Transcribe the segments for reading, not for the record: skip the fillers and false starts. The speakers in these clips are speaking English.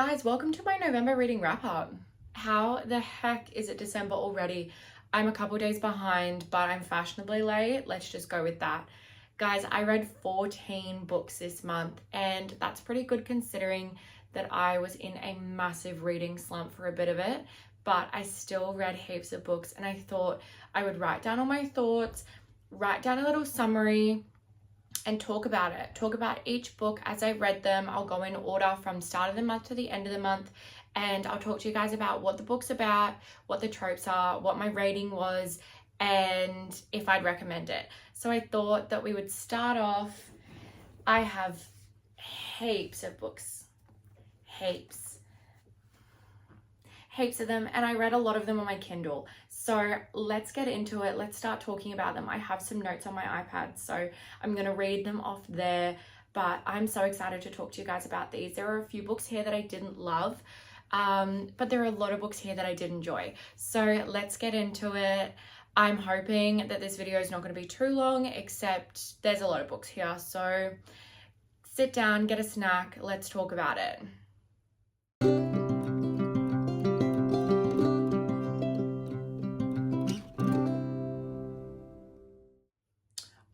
Guys, welcome to my November reading wrap up. How the heck is it December already? I'm a couple days behind, but I'm fashionably late. Let's just go with that. Guys, I read 14 books this month, and that's pretty good considering that I was in a massive reading slump for a bit of it, but I still read heaps of books, and I thought I would write down all my thoughts, write down a little summary, and talk about it. Talk about each book as I read them. I'll go in order from start of the month to the end of the month, and I'll talk to you guys about what the book's about, what the tropes are, what my rating was, and if I'd recommend it. So I thought that we would start off. I have heaps of books, heaps of them, and I read a lot of them on my Kindle. So let's get into it. Let's start talking about them. I have some notes on my iPad, so I'm going to read them off there, but I'm so excited to talk to you guys about these. There are a few books here that I didn't love, but there are a lot of books here that I did enjoy. So let's get into it. I'm hoping that this video is not going to be too long, except there's a lot of books here. So sit down, get a snack, let's talk about it.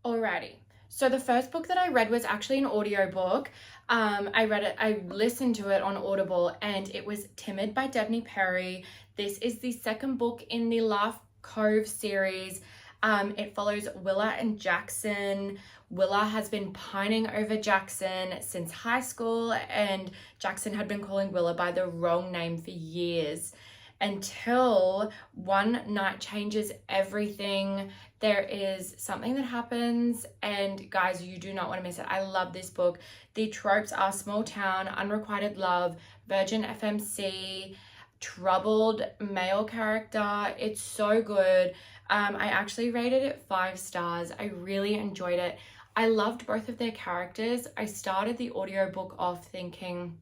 Alrighty, so the first book that I read was actually an audiobook. I listened to it on Audible, and it was Timid by Devney Perry. This is the second book in the Laugh Cove series. It follows Willa and Jackson. Willa has been pining over Jackson since high school, and Jackson had been calling Willa by the wrong name for years, until one night changes everything. There is something that happens, and guys, you do not want to miss it. I love this book. The tropes are small town, unrequited love, virgin FMC, troubled male character. It's so good. I actually rated it 5 stars. I really enjoyed it. I loved both of their characters. I started the audiobook off thinking,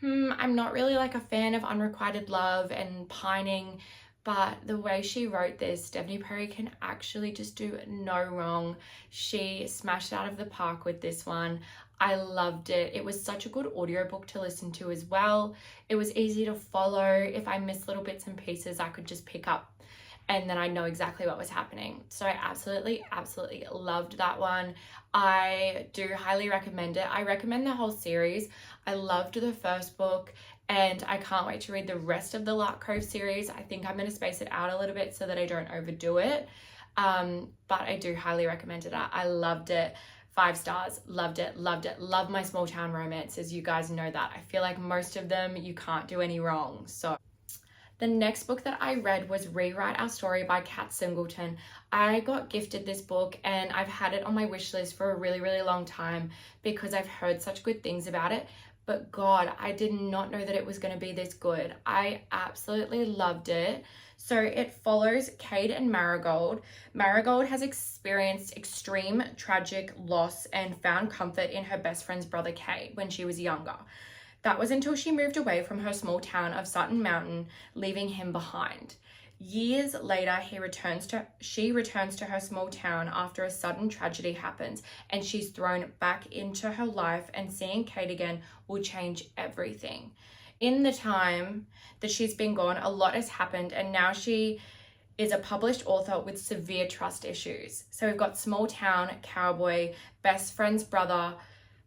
I'm not really like a fan of unrequited love and pining, but the way she wrote this, Devney Perry can actually just do no wrong. She smashed out of the park with this one. I loved it. It was such a good audiobook to listen to as well. It was easy to follow. If I missed little bits and pieces, I could just pick up and then I know exactly what was happening. So I absolutely loved that one. I do highly recommend it. I recommend the whole series. I loved the first book, and I can't wait to read the rest of the Lark Cove series. I think I'm going to space it out a little bit so that I don't overdo it. But I do highly recommend it. I loved it. 5 stars. Loved it. Love my small town romances. You guys know that. I feel like most of them you can't do any wrong. So the next book that I read was Rewrite Our Story by Kat Singleton. I got gifted this book, and I've had it on my wish list for a really long time because I've heard such good things about it. But God, I did not know that it was going to be this good. I absolutely loved it. So it follows Cade and Marigold. Marigold has experienced extreme tragic loss and found comfort in her best friend's brother Cade when she was younger. That was until she moved away from her small town of Sutton Mountain, leaving him behind. Years later, she returns to her small town after a sudden tragedy happens, and she's thrown back into her life, and seeing Kate again will change everything. In the time that she's been gone, a lot has happened, and now she is a published author with severe trust issues. So we've got small town, cowboy, best friend's brother,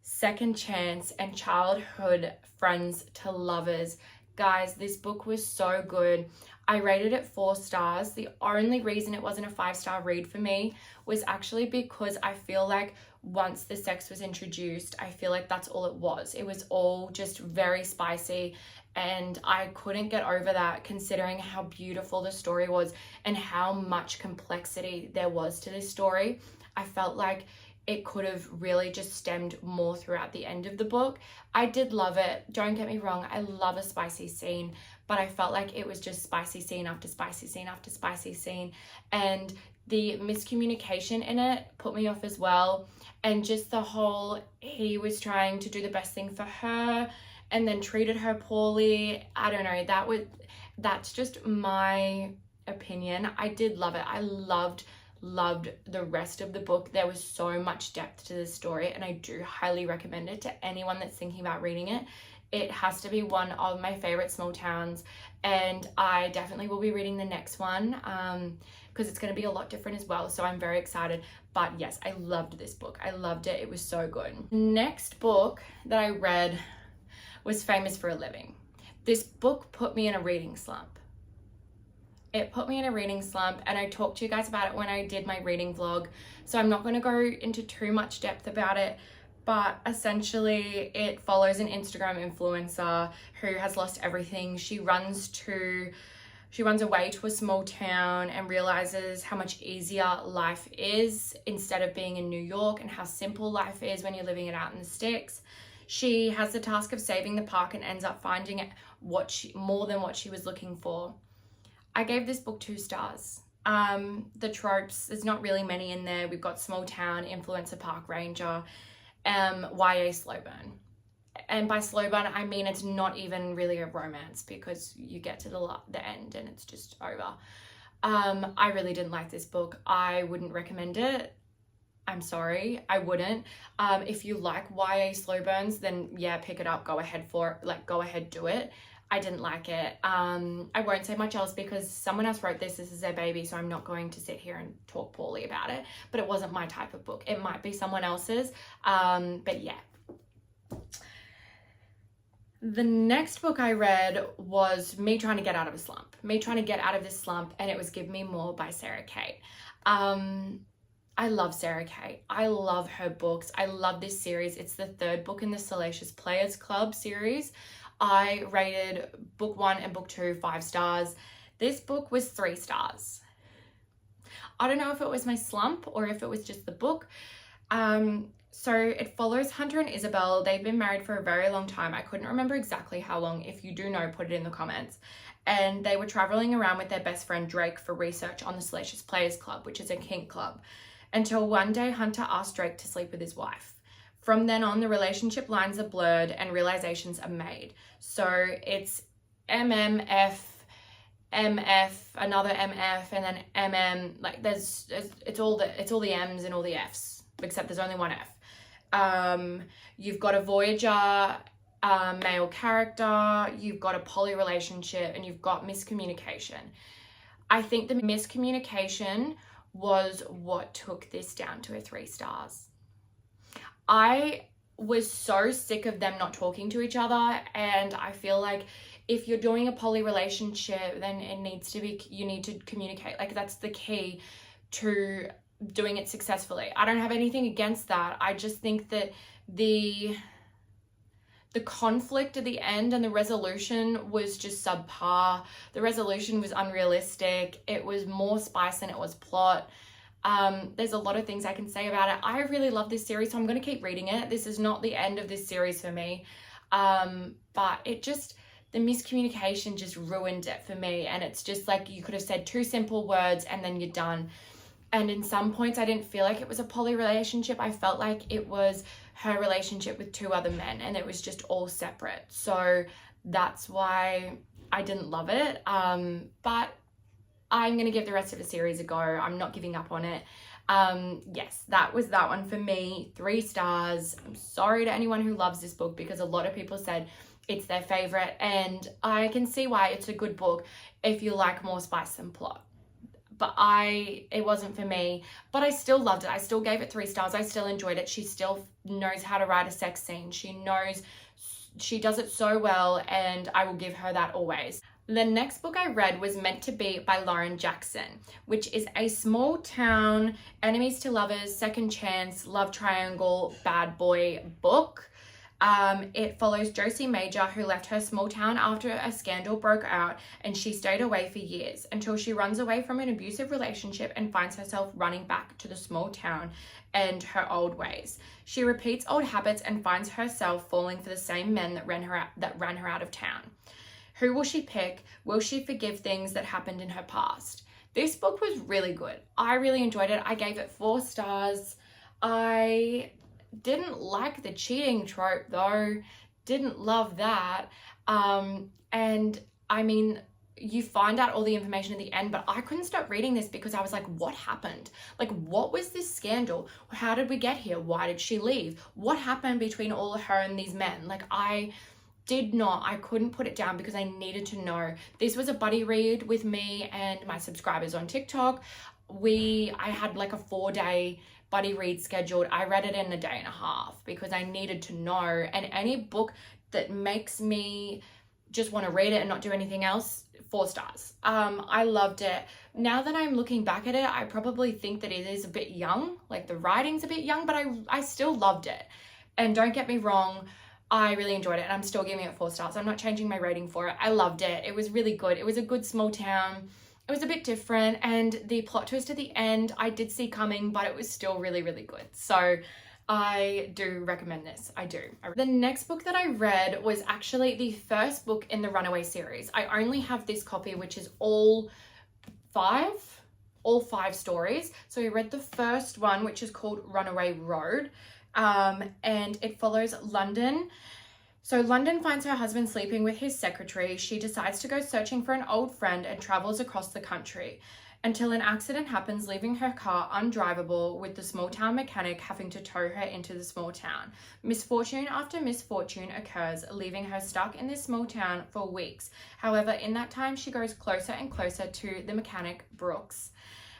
second chance, and childhood friends to lovers. Guys, this book was so good. I rated it 4 stars. The only reason it wasn't a 5-star read for me was actually because I feel like once the sex was introduced, I feel like that's all it was. It was all just very spicy, and I couldn't get over that considering how beautiful the story was and how much complexity there was to this story. I felt like it could have really just stemmed more throughout the end of the book. I did love it. Don't get me wrong. I love a spicy scene, but I felt like it was just spicy scene after spicy scene after spicy scene. And the miscommunication in it put me off as well. And just the whole, he was trying to do the best thing for her and then treated her poorly. I don't know. That's just my opinion. I did love it. I loved the rest of the book. There was so much depth to this story, and I do highly recommend it to anyone that's thinking about reading it. It has to be one of my favorite small towns, and I definitely will be reading the next one because it's going to be a lot different as well, so I'm very excited. But yes, I loved this book. I loved it. It was so good. Next book that I read was Famous for a Living. This book put me in a reading slump. It put me in a reading slump, and I talked to you guys about it when I did my reading vlog, so I'm not going to go into too much depth about it. But essentially it follows an Instagram influencer who has lost everything. She runs away to a small town and realizes how much easier life is instead of being in New York, and how simple life is when you're living it out in the sticks. She has the task of saving the park and ends up finding it more than what she was looking for. I gave this book 2 stars. The tropes, there's not really many in there. We've got small town, influencer, park ranger, YA slow burn. And by slow burn, I mean it's not even really a romance, because you get to the end and it's just over. I really didn't like this book. I wouldn't recommend it. I'm sorry, I wouldn't. If you like YA slow burns, then yeah, pick it up, go ahead for it, like go ahead, do it. I didn't like it. I won't say much else because someone else wrote this is their baby, so I'm not going to sit here and talk poorly about it, but it wasn't my type of book. It might be someone else's, but yeah. The next book I read was me trying to get out of a slump. Me trying to get out of this slump, and it was Give Me More by Sarah Kate. I love Sarah Kate. I love her books. I love this series. It's the 3rd book in the Salacious Players Club series. I rated book 1 and book 2 5 stars. This book was 3 stars. I don't know if it was my slump or if it was just the book. So it follows Hunter and Isabel. They've been married for a very long time. I couldn't remember exactly how long. If you do know, put it in the comments. And they were traveling around with their best friend Drake for research on the Salacious Players Club, which is a kink club, until one day Hunter asked Drake to sleep with his wife. From then on, the relationship lines are blurred and realizations are made. So it's MMF, MF, another MF, and then MM. Like it's all the M's and all the F's, except there's only one F. You've got a Voyager male character, you've got a poly relationship, and you've got miscommunication. I think the miscommunication was what took this down to a 3 stars. I was so sick of them not talking to each other, and I feel like if you're doing a poly relationship, then you need to communicate. Like that's the key to doing it successfully. I don't have anything against that. I just think that the conflict at the end and the resolution was just subpar. The resolution was unrealistic. It was more spice than it was plot. There's a lot of things I can say about it. I really love this series, so I'm going to keep reading it. This is not the end of this series for me. But the miscommunication just ruined it for me. And it's just like you could have said 2 simple words and then you're done. And in some points, I didn't feel like it was a poly relationship. I felt like it was her relationship with 2 other men, and it was just all separate. So that's why I didn't love it. But I'm going to give the rest of the series a go. I'm not giving up on it. Yes, that was that one for me. 3 stars. I'm sorry to anyone who loves this book, because a lot of people said it's their favorite, and I can see why. It's a good book if you like more spice than plot. But it wasn't for me, but I still loved it. I still gave it 3 stars. I still enjoyed it. She still knows how to write a sex scene. She does it so well, and I will give her that always. The next book I read was Meant to Be by Lauren Jackson, which is a small town, enemies to lovers, second chance, love triangle, bad boy book. It follows Josie Major, who left her small town after a scandal broke out, and she stayed away for years until she runs away from an abusive relationship and finds herself running back to the small town and her old ways. She repeats old habits and finds herself falling for the same men that ran her out of town. Who will she pick? Will she forgive things that happened in her past? This book was really good. I really enjoyed it. I gave it 4 stars. I didn't like the cheating trope though. Didn't love that. And I mean, you find out all the information at the end, but I couldn't stop reading this because I was like, what happened? Like, what was this scandal? How did we get here? Why did she leave? What happened between all of her and these men? Like, I I couldn't put it down because I needed to know. This was a buddy read with me and my subscribers on TikTok. I had like a 4-day buddy read scheduled. I read it in a day and a half because I needed to know. And any book that makes me just want to read it and not do anything else, 4 stars. I loved it. Now that I'm looking back at it, I probably think that it is a bit young, like the writing's a bit young, but I still loved it. And don't get me wrong, I really enjoyed it and I'm still giving it 4 stars. I'm not changing my rating for it. I loved it. It was really good. It was a good small town. It was a bit different, and the plot twist at the end I did see coming, but it was still really, really good. So I do recommend this. I do. The next book that I read was actually the first book in the Runaway series. I only have this copy, which is all 5 stories. So I read the first one, which is called Runaway Road, and it follows London. So London finds her husband sleeping with his secretary. She decides to go searching for an old friend and travels across the country until an accident happens, leaving her car undrivable, with the small town mechanic having to tow her into the small town. Misfortune after misfortune occurs, leaving her stuck in this small town for weeks. However, in that time, she grows closer and closer to the mechanic, Brooks.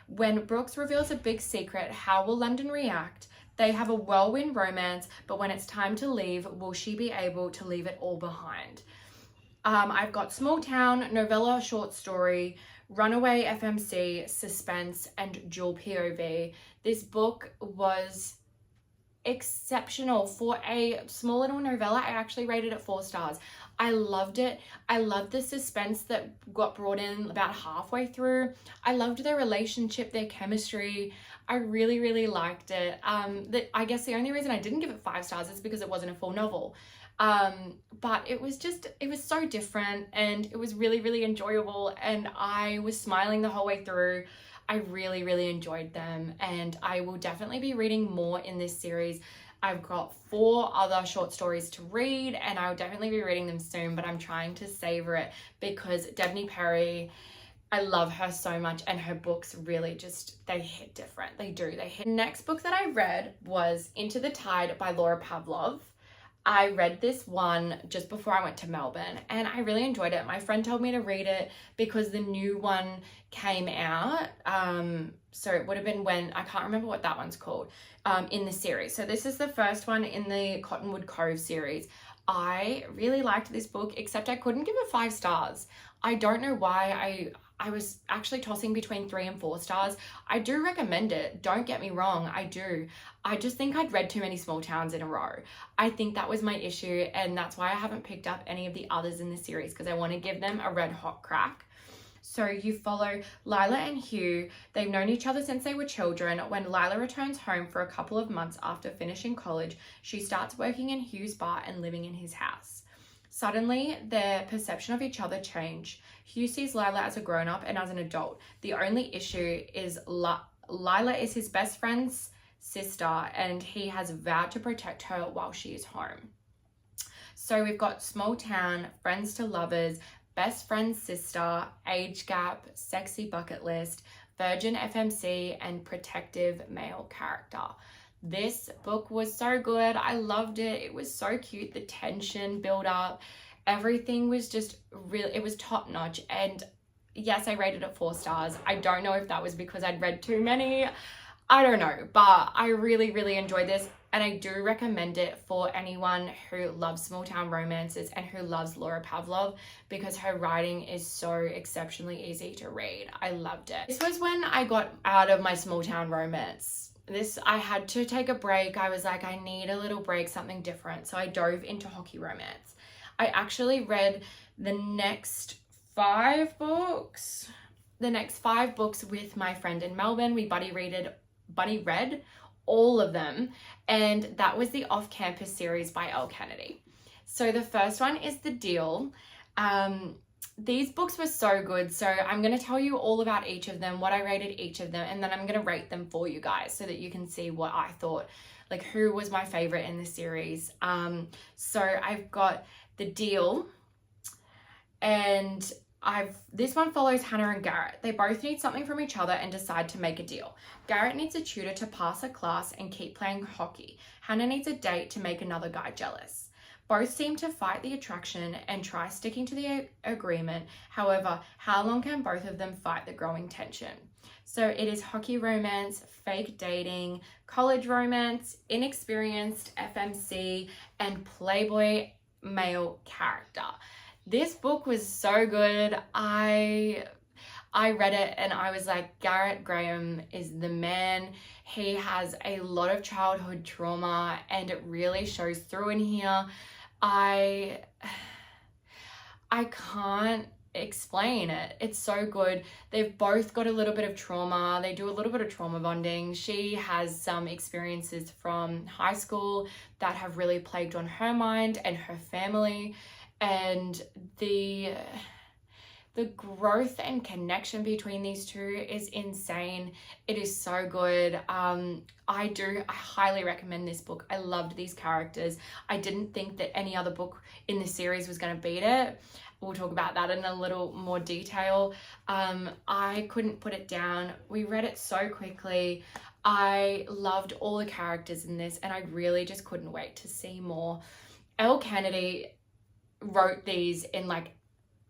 When Brooks reveals a big secret, how will London react? They have a whirlwind romance, but when it's time to leave, will she be able to leave it all behind? I've got small town, novella, short story, runaway FMC, suspense, and dual POV. This book was exceptional. For a small little novella, I actually rated it 4 stars. I loved it. I loved the suspense that got brought in about halfway through. I loved their relationship, their chemistry. I really, really liked it. I guess the only reason I didn't give it 5 stars is because it wasn't a full novel. But it was so different, and it was really, really enjoyable, and I was smiling the whole way through. I really, really enjoyed them, and I will definitely be reading more in this series. I've got 4 other short stories to read, and I'll definitely be reading them soon, but I'm trying to savor it because Devney Perry, I love her so much, and her books really just, they hit different. They do. They hit. Next book that I read was Into the Tide by Laura Pavlov. I read this one just before I went to Melbourne, and I really enjoyed it. My friend told me to read it because the new one came out. So it would have been when, I can't remember what that one's called, in the series. So this is the first one in the Cottonwood Cove series. I really liked this book, except I couldn't give it 5 stars. I don't know why. I was actually tossing between 3 and 4 stars. I do recommend it. Don't get me wrong. I do. I just think I'd read too many small towns in a row. I think that was my issue, and that's why I haven't picked up any of the others in the series, because I want to give them a red hot crack. So you follow Lila and Hugh. They've known each other since they were children. When Lila returns home for a couple of months after finishing college, she starts working in Hugh's bar and living in his house. Suddenly, their perception of each other change. Hugh sees Lila as a grown-up and as an adult. The only issue is Lila is his best friend's sister, and he has vowed to protect her while she is home. So we've got small town, friends to lovers, best friend's sister, age gap, sexy bucket list, virgin FMC, and protective male character. This book was so good. I loved it. It was so cute. The tension built up. Everything was just really, it was top notch. And yes, I rated it 4 stars. I don't know if that was because I'd read too many. I don't know, but I really, really enjoyed this, and I do recommend it for anyone who loves small town romances and who loves Laura Pavlov, because her writing is so exceptionally easy to read. I loved it. This was when I got out of my small town romance. I had to take a break. I was like, I need a little break, something different. So I dove into hockey romance. I actually read the next 5 books with my friend in Melbourne. We buddy read all of them, and that was the Off-Campus series by Elle Kennedy. So the first one is The Deal. These books were so good, so I'm going to tell you all about each of them, what I rated each of them, and then I'm going to rate them for you guys so that you can see what I thought, like who was my favorite in the series. So I've got The Deal, and this one follows Hannah and Garrett. They both need something from each other and decide to make a deal. Garrett needs a tutor to pass a class and keep playing hockey. Hannah needs a date to make another guy jealous. Both seem to fight the attraction and try sticking to the agreement. However, how long can both of them fight the growing tension? So it is hockey romance, fake dating, college romance, inexperienced FMC, and Playboy male character. This book was so good. I read it and I was like, Garrett Graham is the man. He has a lot of childhood trauma and it really shows through in here. I can't explain it. It's so good. They've both got a little bit of trauma. They do a little bit of trauma bonding. She has some experiences from high school that have really plagued on her mind and her family, and the growth and connection between these two is insane. It is so good. I highly recommend this book. I loved these characters. I didn't think that any other book in the series was going to beat it. We'll talk about that in a little more detail. I couldn't put it down. We read it so quickly. I loved all the characters in this and I really just couldn't wait to see more. Elle Kennedy wrote these in like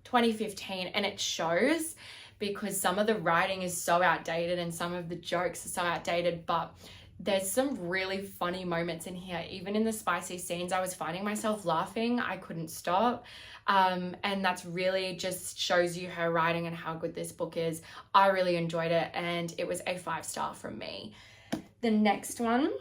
2015 and it shows, because some of the writing is so outdated and some of the jokes are so outdated, but there's some really funny moments in here. Even in the spicy scenes, I was finding myself laughing. I couldn't stop. And that's really just shows you her writing and how good this book is. I really enjoyed it and it was a 5-star from me. The next one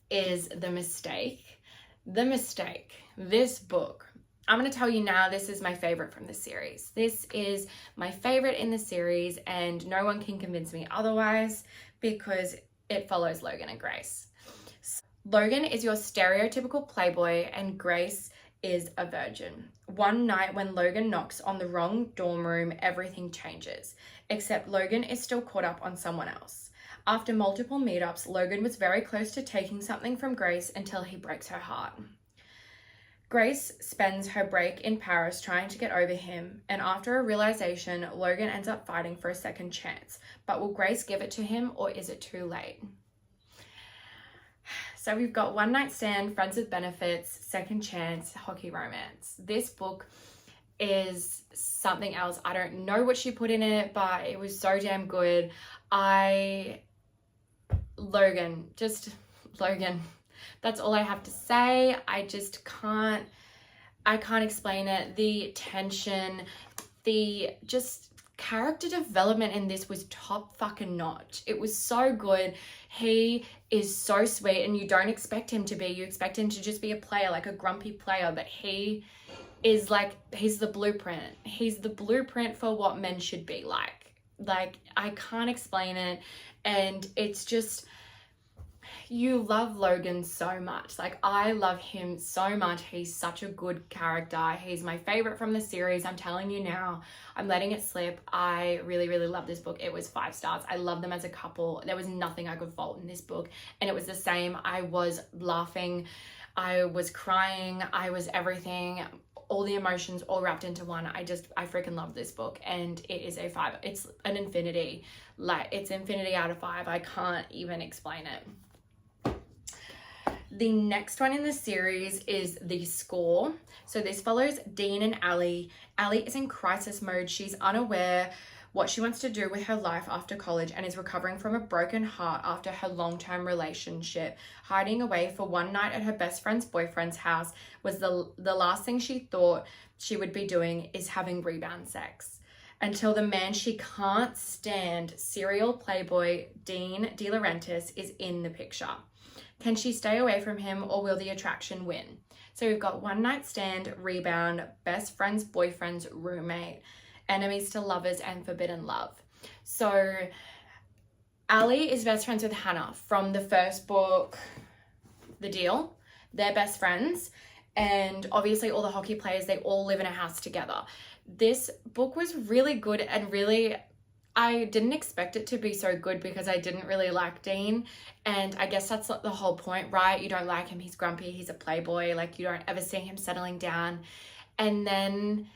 is The Mistake. The Mistake. This book, I'm going to tell you now, this is my favorite from the series. This is my favorite in the series and no one can convince me otherwise because it follows Logan and Grace. Logan is your stereotypical playboy and Grace is a virgin. One night when Logan knocks on the wrong dorm room, everything changes, except Logan is still caught up on someone else. After multiple meetups, Logan was very close to taking something from Grace until he breaks her heart. Grace spends her break in Paris trying to get over him, and after a realization, Logan ends up fighting for a second chance. But will Grace give it to him or is it too late? So we've got One Night Stand, Friends with Benefits, Second Chance, Hockey Romance. This book is something else. I don't know what she put in it, but it was so damn good. Logan. That's all I have to say. I can't explain it. The tension, the just character development in this was top fucking notch. It was so good. He is so sweet and you don't expect him to be. You expect him to just be a player, like a grumpy player, but he is like, he's the blueprint. He's the blueprint for what men should be like. Like, I can't explain it. And it's just, you love Logan so much. Like, I love him so much. He's such a good character. He's my favorite from the series. I'm telling you now, I'm letting it slip. I really, really love this book. It was 5 stars. I love them as a couple. There was nothing I could fault in this book. And it was the same. I was laughing. I was crying. I was everything. All the emotions all wrapped into one. I freaking love this book. And it is a 5. It's an infinity. Like, it's infinity out of 5. I can't even explain it. The next one in the series is The Skool. So this follows Dean and Allie. Allie is in crisis mode. She's unaware what she wants to do with her life after college and is recovering from a broken heart after her long-term relationship. Hiding away for one night at her best friend's boyfriend's house was the last thing she thought she would be doing is having rebound sex. Until the man she can't stand, serial playboy Dean De Laurentiis, is in the picture. Can she stay away from him or will the attraction win? So we've got one night stand, rebound, best friend's boyfriend's roommate, enemies to lovers, and forbidden love. So Allie is best friends with Hannah from the first book, The Deal. They're best friends. And obviously all the hockey players, they all live in a house together. This book was really good and really, I didn't expect it to be so good because I didn't really like Dean. And I guess that's the whole point, right? You don't like him. He's grumpy. He's a playboy. Like, you don't ever see him settling down. And then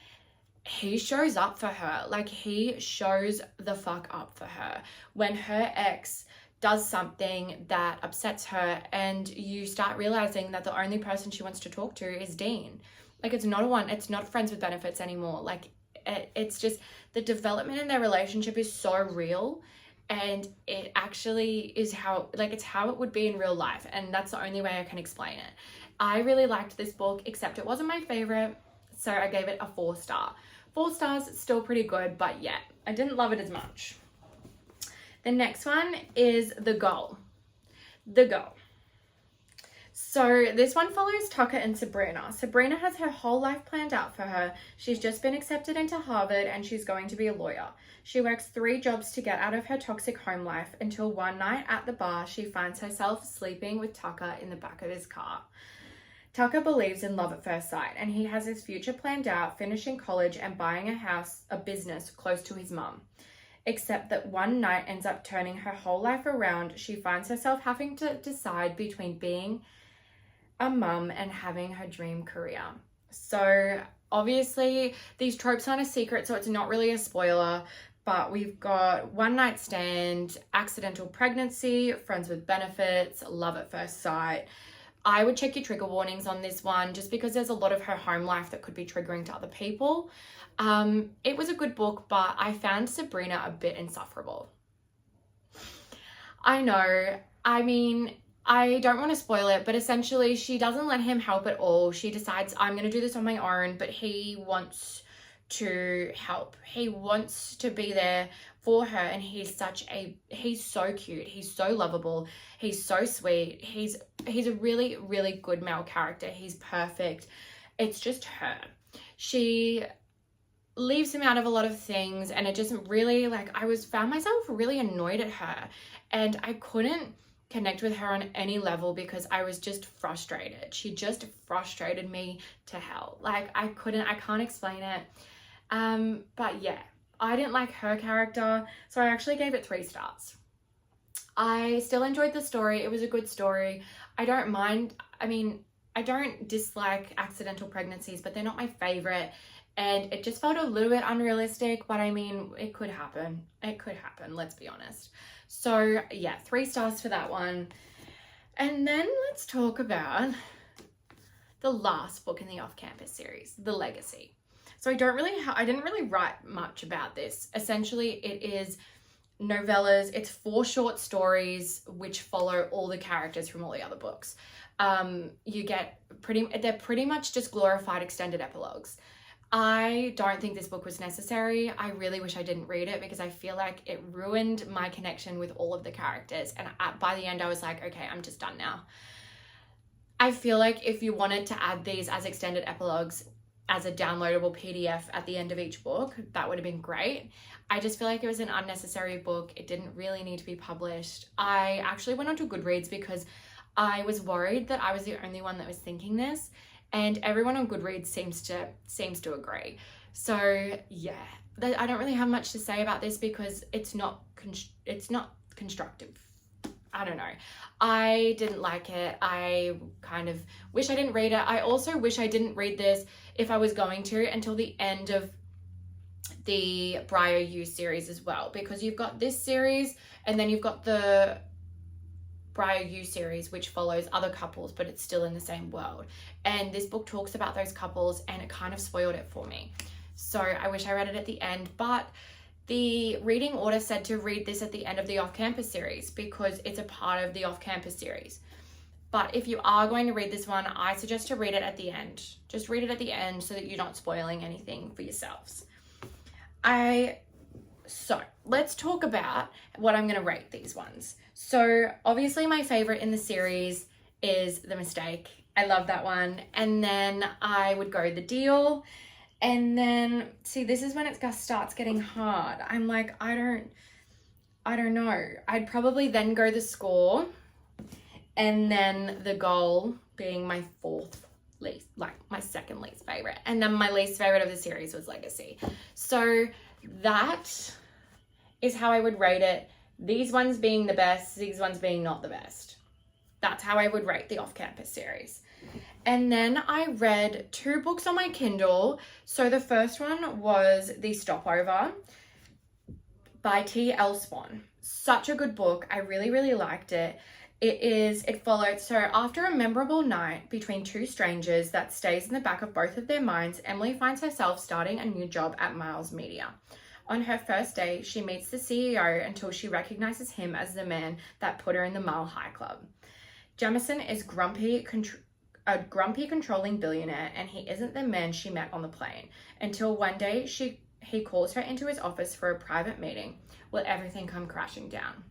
he shows up for her. Like, he shows the fuck up for her. When her ex does something that upsets her, and you start realizing that the only person she wants to talk to is Dean. Like, it's not friends with benefits anymore. Like, it's just the development in their relationship is so real, and it actually is it's how it would be in real life, and that's the only way I can explain it. I really liked this book, except it wasn't my favorite, so I gave it a 4-star. 4 stars, still pretty good, but yeah, I didn't love it as much. The next one is The Goal. The Goal. So this one follows Tucker and Sabrina. Sabrina has her whole life planned out for her. She's just been accepted into Harvard and she's going to be a lawyer. She works 3 jobs to get out of her toxic home life until one night at the bar, she finds herself sleeping with Tucker in the back of his car. Tucker believes in love at first sight, and he has his future planned out, finishing college and buying a business close to his mum. Except that one night ends up turning her whole life around. She finds herself having to decide between being a mum and having her dream career. So obviously these tropes aren't a secret, so it's not really a spoiler, but we've got one night stand, accidental pregnancy, friends with benefits, love at first sight. I would check your trigger warnings on this one, just because there's a lot of her home life that could be triggering to other people. It was a good book, but I found Sabrina a bit insufferable. I know, I mean, I don't want to spoil it, but essentially she doesn't let him help at all. She decides, I'm going to do this on my own, but he wants to help. He wants to be there for her, and he's so cute. He's so lovable. He's so sweet. He's a really, really good male character. He's perfect. It's just her. She leaves him out of a lot of things, and it just really, found myself really annoyed at her, and I couldn't connect with her on any level because I was just frustrated. She just frustrated me to hell. I can't explain it. But yeah, I didn't like her character, so I actually gave it 3 stars. I still enjoyed the story. It was a good story. I don't dislike accidental pregnancies, but they're not my favorite. And it just felt a little bit unrealistic, but I mean, it could happen. It could happen, let's be honest. So yeah, 3 stars for that one. And then let's talk about the last book in the off-campus series, The Legacy. So I didn't really write much about this. Essentially, it is novellas. It's 4 short stories which follow all the characters from all the other books. They're pretty much just glorified extended epilogues. I don't think this book was necessary. I really wish I didn't read it because I feel like it ruined my connection with all of the characters. And by the end, I was like, okay, I'm just done now. I feel like if you wanted to add these as extended epilogues as a downloadable PDF at the end of each book, that would have been great. I just feel like it was an unnecessary book. It didn't really need to be published. I actually went onto Goodreads because I was worried that I was the only one that was thinking this, and everyone on Goodreads seems to agree. So yeah, I don't really have much to say about this because it's not constructive. I don't know. I didn't like it. I kind of wish I didn't read it. I also wish I didn't read this, if I was going to, until the end of the Briar U series as well, because you've got this series and then you've got the Briar U series, which follows other couples, but it's still in the same world. And this book talks about those couples, and it kind of spoiled it for me. So I wish I read it at the end, but the reading order said to read this at the end of the off-campus series because it's a part of the off-campus series. But if you are going to read this one, I suggest to read it at the end. Just read it at the end so that you're not spoiling anything for yourselves. So let's talk about what I'm going to rate these ones. So obviously my favorite in the series is The Mistake. I love that one. And then I would go The Deal. And then, see, this is when it starts getting hard. I'm like, I don't know. I'd probably then go The Score, and then The Goal being my my second least favorite. And then my least favorite of the series was Legacy. So that is how I would rate it. These ones being the best, these ones being not the best. That's how I would rate the off-campus series. And then I read 2 books on my Kindle. So the first one was the Stopover. by T.L. Swan. Such a good book. I really, really liked it. It followed, so after a memorable night between two strangers that stays in the back of both of their minds, Emily finds herself starting a new job at Miles Media. On her first day, she meets the CEO until she recognizes him as the man that put her in the Mile High Club. Jamison is a grumpy, controlling billionaire, and he isn't the man she met on the plane, until one day he calls her into his office for a private meeting. Will everything come crashing down?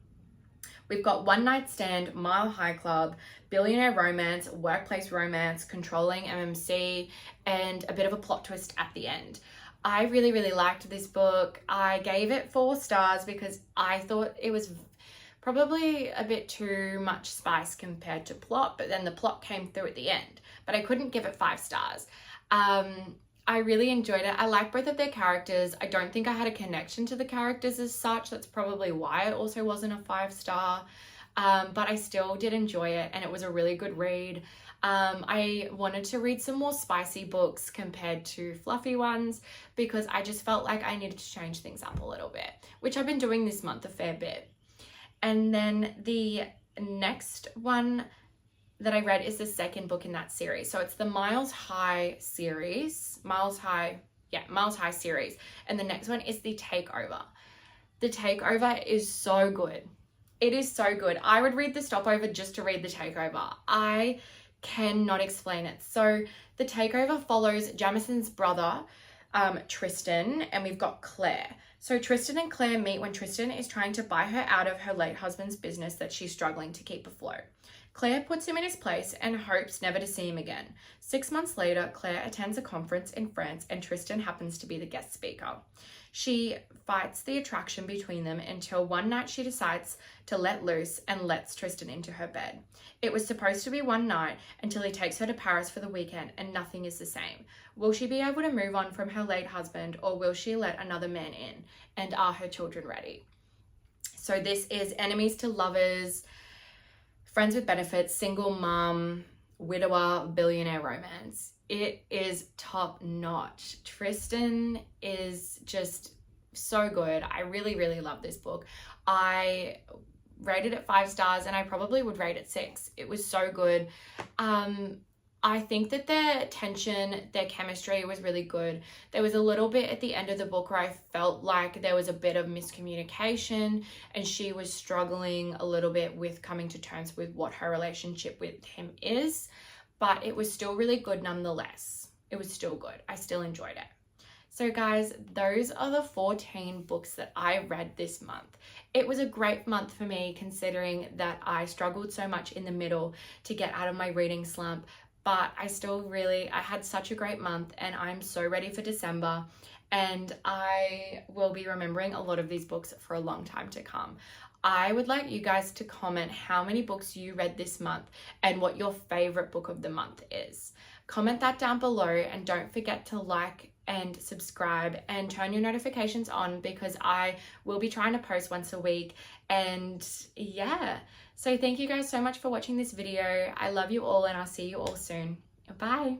We've got one night stand, Mile High Club, billionaire romance, workplace romance, controlling MMC, and a bit of a plot twist at the end. I really, really liked this book. I gave it 4 stars because I thought it was probably a bit too much spice compared to plot, but then the plot came through at the end. But I couldn't give it 5 stars. I really enjoyed it. I like both of their characters. I don't think I had a connection to the characters as such. That's probably why it also wasn't a 5 star. But I still did enjoy it, and it was a really good read. I wanted to read some more spicy books compared to fluffy ones because I just felt like I needed to change things up a little bit, which I've been doing this month a fair bit. And then the next one that I read is the second book in that series. So it's the Miles High series. Miles High series. And the next one is the Takeover. The Takeover is so good. It is so good. I would read the Stopover just to read the Takeover. I cannot explain it. So the Takeover follows Jamison's brother, Tristan, and we've got Claire. So Tristan and Claire meet when Tristan is trying to buy her out of her late husband's business that she's struggling to keep afloat. Claire puts him in his place and hopes never to see him again. 6 months later, Claire attends a conference in France and Tristan happens to be the guest speaker. She fights the attraction between them until one night she decides to let loose and lets Tristan into her bed. It was supposed to be one night until he takes her to Paris for the weekend and nothing is the same. Will she be able to move on from her late husband, or will she let another man in? And are her children ready? So this is enemies to lovers, friends with benefits, single mom, widower, billionaire romance. It is top notch. Tristan is just so good. I really, really love this book. I rated it 5 stars and I probably would rate it 6. It was so good. I think that their tension, their chemistry was really good. There was a little bit at the end of the book where I felt like there was a bit of miscommunication and she was struggling a little bit with coming to terms with what her relationship with him is, but it was still really good nonetheless. It was still good. I still enjoyed it. So guys, those are the 14 books that I read this month. It was a great month for me considering that I struggled so much in the middle to get out of my reading slump. But I had such a great month and I'm so ready for December, and I will be remembering a lot of these books for a long time to come. I would like you guys to comment how many books you read this month and what your favorite book of the month is. Comment that down below and don't forget to like and subscribe and turn your notifications on because I will be trying to post once a week. And yeah, so thank you guys so much for watching this video. I love you all and I'll see you all soon. Bye.